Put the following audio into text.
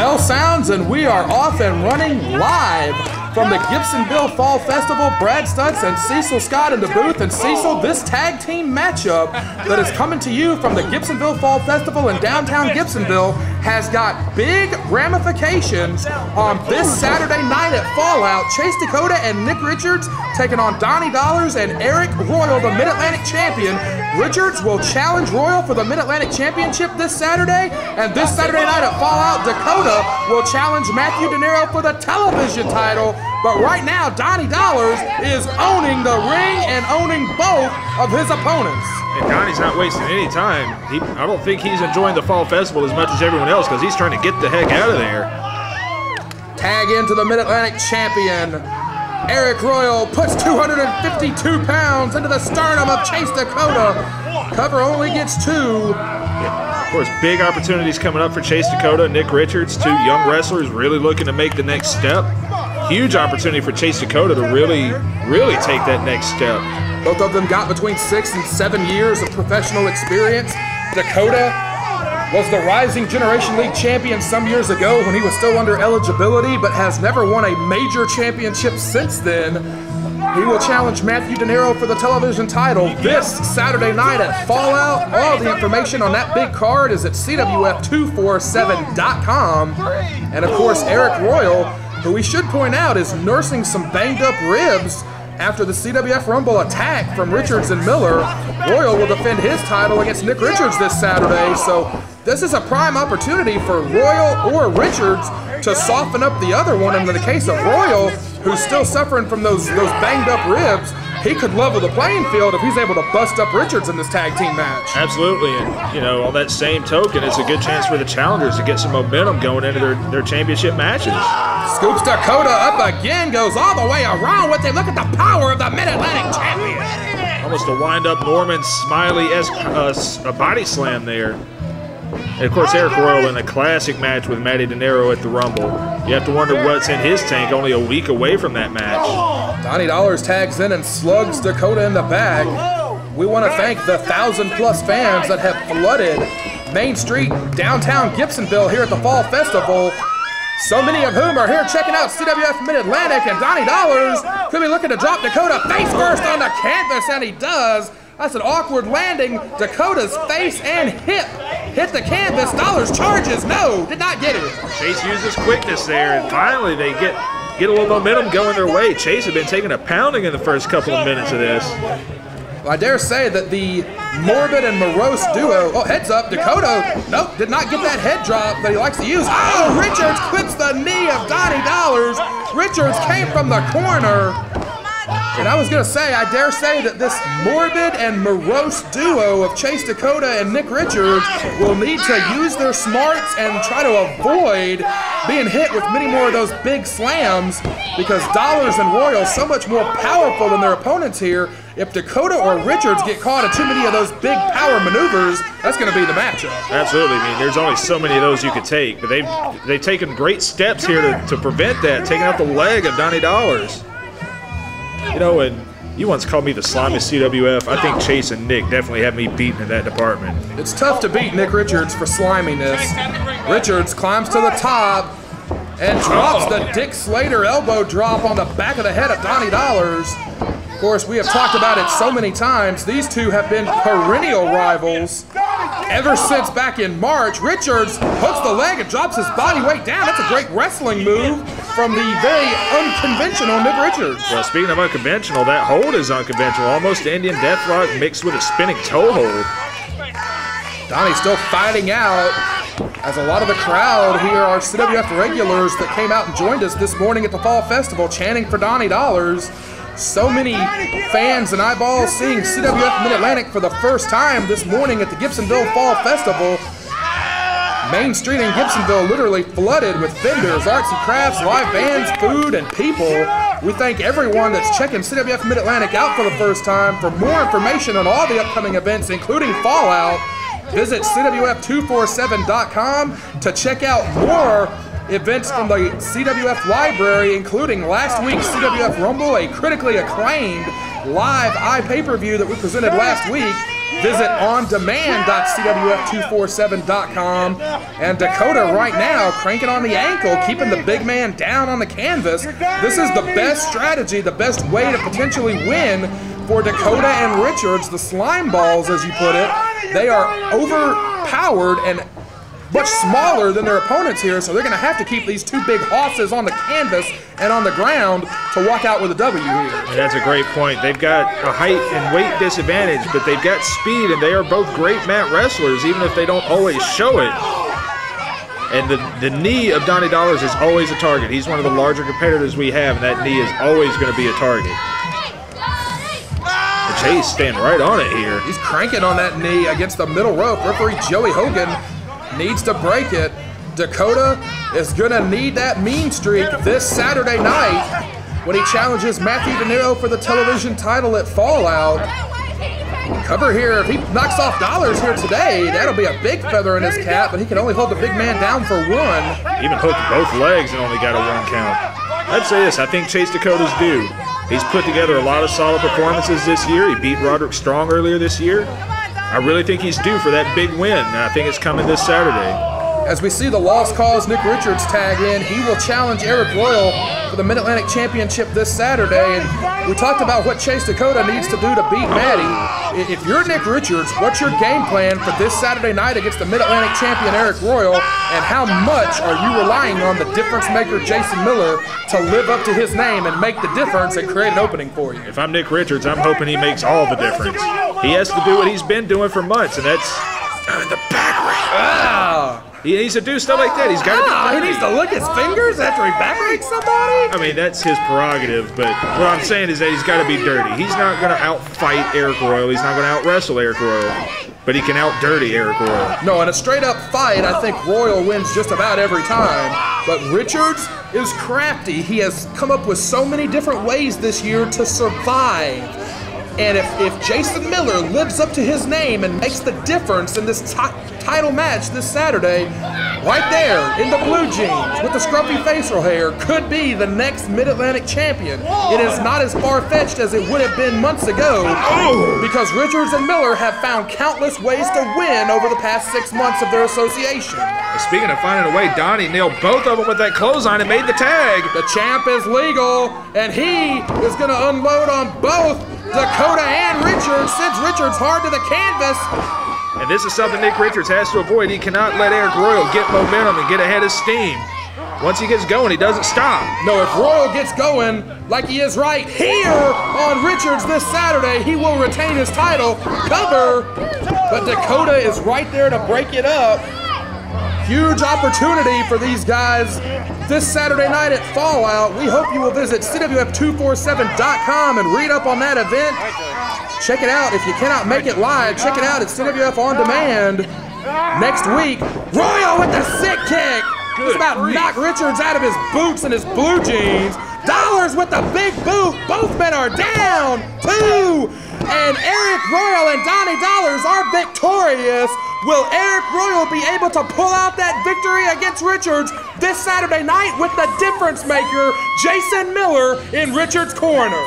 bell sounds and we are off and running live from the Gibsonville Fall Festival. Brad Stutz and Cecil Scott in the booth. And Cecil, this tag team matchup that is coming to you from the Gibsonville Fall Festival in downtown Gibsonville has got big ramifications on this Saturday night at Fallout. Chase Dakota and Nick Richards taking on Donnie Dollars and Eric Royal, the Mid-Atlantic champion. Richards will challenge Royal for the Mid-Atlantic Championship this Saturday, and this Saturday night at Fallout, Dakota will challenge Matthew De Niro for the television title. But right now, Donnie Dollars is owning the ring and owning both of his opponents. And Donnie's not wasting any time. I don't think he's enjoying the Fall Festival as much as everyone else because he's trying to get the heck out of there. Tag into the Mid-Atlantic champion. Eric Royal puts 252 pounds into the sternum of Chase Dakota. Cover only gets 2. Of course, big opportunities coming up for Chase Dakota and Nick Richards, 2 young wrestlers really looking to make the next step. Huge opportunity for Chase Dakota to really take that next step. Both of them got between 6 and 7 years of professional experience. Dakota was the Rising Generation League champion some years ago when he was still under eligibility, but has never won a major championship since then. He will challenge Matthew De Niro for the television title this Saturday night at Fallout. All the information on that big card is at CWF247.com. And of course, Eric Royal, who we should point out is nursing some banged up ribs after the CWF Rumble attack from Richards and Miller. Royal will defend his title against Nick Richards this Saturday. So this is a prime opportunity for Royal or Richards to soften up the other one. And in the case of Royal, who's still suffering from those banged up ribs, he could level the playing field if he's able to bust up Richards in this tag team match. Absolutely, and on that same token, it's a good chance for the challengers to get some momentum going into their championship matches. Scoops Dakota up again, goes all the way around with it. Look at the power of the Mid-Atlantic champion. Almost a wind-up Norman Smiley-esque body slam there. And of course, Eric Royal in a classic match with Matty De Niro at the Rumble. You have to wonder what's in his tank only a week away from that match. Donnie Dollars tags in and slugs Dakota in the back. We want to thank the 1,000+ fans that have flooded Main Street, downtown Gibsonville here at the Fall Festival. So many of whom are here checking out CWF Mid-Atlantic, and Donnie Dollars could be looking to drop Dakota face first on the canvas, and he does. That's an awkward landing. Dakota's face and hip hit the canvas. Dollars charges. No, did not get it. Chase uses quickness there, and finally they get a little momentum going their way. Chase had been taking a pounding in the first couple of minutes of this. Well, I dare say that the Morbid and Morose duo, heads up, Dakota, nope, did not get that head drop that he likes to use. Oh, Richards clips the knee of Donnie Dollars. Richards came from the corner. And I was going to say, I dare say that this Morbid and Morose duo of Chase Dakota and Nick Richards will need to use their smarts and try to avoid being hit with many more of those big slams, because Dollars and Royal so much more powerful than their opponents here. If Dakota or Richards get caught in too many of those big power maneuvers, that's going to be the matchup. Absolutely. I mean, there's only so many of those you could take, but they've taken great steps here to prevent that, taking out the leg of Donnie Dollars. And you once called me the slimiest CWF. I think Chase and Nick definitely have me beaten in that department. It's tough to beat Nick Richards for sliminess. Richards climbs to the top and drops the Dick Slater elbow drop on the back of the head of Donnie Dollars. Of course, we have talked about it so many times. These two have been perennial rivals ever since back in March. Richards hooks the leg and drops his body weight down. That's a great wrestling move from the very unconventional Nick Richards. Well, speaking of unconventional, that hold is unconventional. Almost Indian Deathlock mixed with a spinning toe hold. Donnie's still fighting out, as a lot of the crowd here are CWF regulars that came out and joined us this morning at the Fall Festival chanting for Donnie Dollars. So many fans and eyeballs seeing CWF Mid-Atlantic for the first time this morning at the Gibsonville Fall Festival. Main Street in Gibsonville literally flooded with vendors, arts and crafts, live bands, food, and people. We thank everyone that's checking CWF Mid-Atlantic out for the first time. For more information on all the upcoming events, including Fallout, visit CWF247.com to check out more events from the CWF library, including last week's CWF Rumble, a critically acclaimed live pay-per-view that we presented last week, Visit ondemand.cwf247.com. And Dakota right now cranking on the ankle, keeping the big man down on the canvas. This is the best strategy, the best way to potentially win for Dakota and Richards. The slime balls, as you put it, they are overpowered and much smaller than their opponents here, so they're going to have to keep these two big hosses on the canvas and on the ground to walk out with a W here. And that's a great point. They've got a height and weight disadvantage, but they've got speed, and they are both great mat wrestlers, even if they don't always show it. And the knee of Donnie Dollars is always a target. He's one of the larger competitors we have, and that knee is always going to be a target. And Chase staying right on it here. He's cranking on that knee against the middle rope. Referee Joey Hogan needs to break it. Dakota is going to need that mean streak this Saturday night when he challenges Matthew De Niro for the television title at Fallout. Cover here. If he knocks off Dollars here today, that'll be a big feather in his cap, but he can only hold the big man down for one. Even hooked both legs and only got a 1 count. I'd say this, I think Chase Dakota's due. He's put together a lot of solid performances this year. He beat Roderick Strong earlier this year. I really think he's due for that big win, and I think it's coming this Saturday. As we see the Lost Cause Nick Richards tag in, he will challenge Eric Royal for the Mid-Atlantic Championship this Saturday. And we talked about what Chase Dakota needs to do to beat Matty. If you're Nick Richards, what's your game plan for this Saturday night against the Mid-Atlantic champion Eric Royal? And how much are you relying on the difference maker Jason Miller to live up to his name and make the difference and create an opening for you? If I'm Nick Richards, I'm hoping he makes all the difference. He has to do what he's been doing for months, and that's the back ring. He needs to do stuff like that. He's got to. He needs to lick his fingers after he back rakes somebody. I mean, that's his prerogative, but what I'm saying is that he's got to be dirty. He's not going to out-fight Eric Royal. He's not going to out-wrestle Eric Royal, but he can out-dirty Eric Royal. No, in a straight-up fight, I think Royal wins just about every time. But Richards is crafty. He has come up with so many different ways this year to survive. And if Jason Miller lives up to his name and makes the difference in this title match this Saturday, right there in the blue jeans with the scruffy facial hair, could be the next Mid-Atlantic champion. It is not as far-fetched as it would have been months ago because Richards and Miller have found countless ways to win over the past 6 months of their association. Speaking of finding a way, Donnie nailed both of them with that clothesline and made the tag. The champ is legal, and he is going to unload on both Dakota and Richards, sends Richards hard to the canvas. And this is something Nick Richards has to avoid. He cannot let Eric Royal get momentum and get ahead of steam. Once he gets going, he doesn't stop. No, if Royal gets going like he is right here on Richards this Saturday, he will retain his title. Cover, but Dakota is right there to break it up. Huge opportunity for these guys this Saturday night at Fallout. We hope you will visit CWF247.com and read up on that event. Check it out. If you cannot make it live, check it out at CWF On Demand. Next week, Royal with the sick kick. Just about knock Richards out of his boots and his blue jeans. Dollars with the big boot. Both men are down. 2. And Eric Royal and Donnie Dollars are victorious. Will Eric Royal be able to pull out that victory against Richards this Saturday night with the difference maker, Jason Miller, in Richards' corner?